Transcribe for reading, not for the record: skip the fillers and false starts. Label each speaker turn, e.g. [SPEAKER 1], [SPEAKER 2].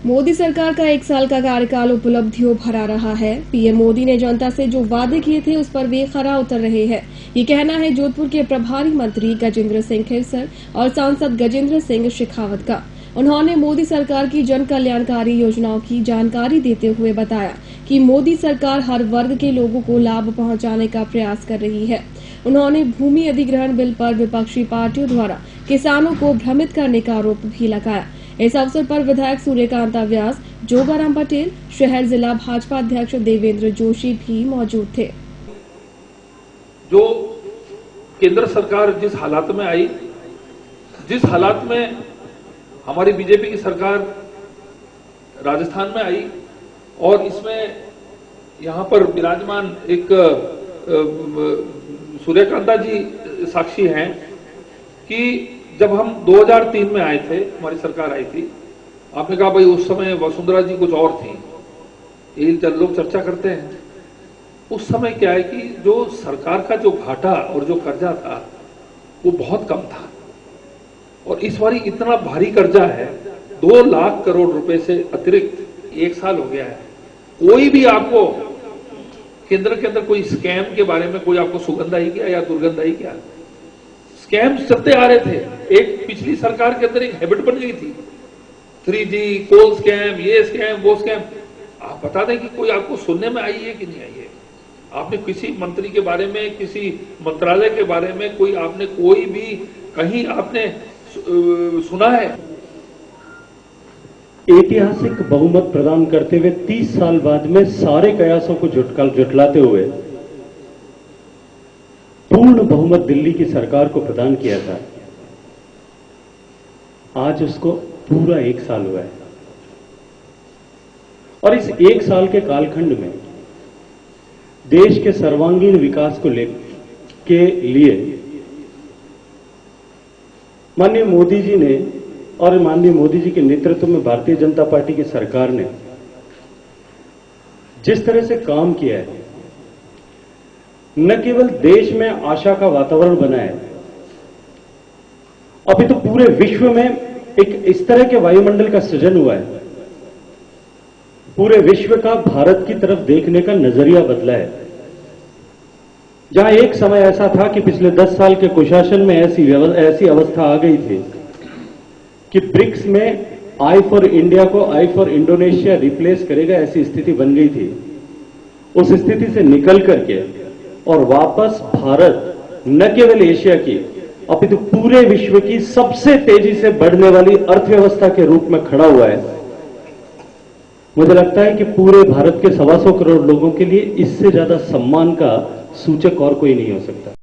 [SPEAKER 1] मोदी सरकार का 1 साल का कार्यकाल उपलब्धियों भरा रहा है। पीएम मोदी ने जनता से जो वादे किए थे उस पर वे खरा उतर रहे हैं। ये कहना है जोधपुर के प्रभारी मंत्री गजेंद्र सिंह खिरसर और सांसद गजेंद्र सिंह शेखावत का। उन्होंने मोदी सरकार की जन कल्याणकारी योजनाओं की जानकारी देते हुए बताया कि मोदी सरकार हर वर्ग के लोगों को लाभ पहुंचाने का प्रयास कर रही है। उन्होंने भूमि अधिग्रहण बिल पर विपक्षी पार्टियों द्वारा किसानों को भ्रमित करने का आरोप भी लगाया। इस अवसर पर विधायक सूर्यकांता व्यास, जोगाराम पटेल, शहर जिला भाजपा अध्यक्ष देवेंद्र जोशी भी मौजूद थे।
[SPEAKER 2] जो केंद्र सरकार जिस हालात में आई, जिस हालात में हमारी बीजेपी की सरकार राजस्थान में आई और इसमें यहां पर विराजमान एक सूर्यकांता जी साक्षी हैं कि जब हम 2003 में आए थे, हमारी सरकार आई थी, आपने कहा भाई उस समय वसुंधरा जी कुछ और थी, यही लोग चर्चा करते हैं। उस समय क्या है कि जो सरकार का जो घाटा और जो कर्जा था वो बहुत कम था और इस बारी इतना भारी कर्जा है, 2 लाख करोड़ रुपए से अतिरिक्त 1 साल हो गया है। कोई भी आपको केंद्र के अंदर कोई स्कैम के बारे में कोई आपको सुगंध आई क्या या दुर्गंध आई क्या? स्कैम चलते आ रहे थे। एक पिछली सरकार के अंदर एक हैबिट बन गई थी, 3G, कोल स्कैम, ये स्कैम, वो स्कैम। आप बता दें कि कोई आपको सुनने में आई है कि नहीं आई है? आपने किसी मंत्री के बारे में, किसी मंत्रालय के बारे में आपने कोई भी कहीं आपने सुना है?
[SPEAKER 3] ऐतिहासिक बहुमत प्रदान करते हुए 30 साल बाद में सारे कयासों को जुटलाते हुए पूर्ण बहुमत दिल्ली की सरकार को प्रदान किया था। आज उसको पूरा 1 साल हुआ है और इस 1 साल के कालखंड में देश के सर्वांगीण विकास को के लिए माननीय मोदी जी ने और माननीय मोदी जी के नेतृत्व में भारतीय जनता पार्टी की सरकार ने जिस तरह से काम किया है, न केवल देश में आशा का वातावरण बना है, अभी तो पूरे विश्व में एक इस तरह के वायुमंडल का सृजन हुआ है, पूरे विश्व का भारत की तरफ देखने का नजरिया बदला है। जहां एक समय ऐसा था कि पिछले 10 साल के कुशासन में ऐसी अवस्था आ गई थी कि ब्रिक्स में आई फॉर इंडिया को आई फॉर इंडोनेशिया रिप्लेस करेगा, ऐसी स्थिति बन गई थी। उस स्थिति से निकल करके और वापस भारत न केवल एशिया की अपितु पूरे विश्व की सबसे तेजी से बढ़ने वाली अर्थव्यवस्था के रूप में खड़ा हुआ है। मुझे लगता है कि पूरे भारत के 125 करोड़ लोगों के लिए इससे ज्यादा सम्मान का सूचक और कोई नहीं हो सकता।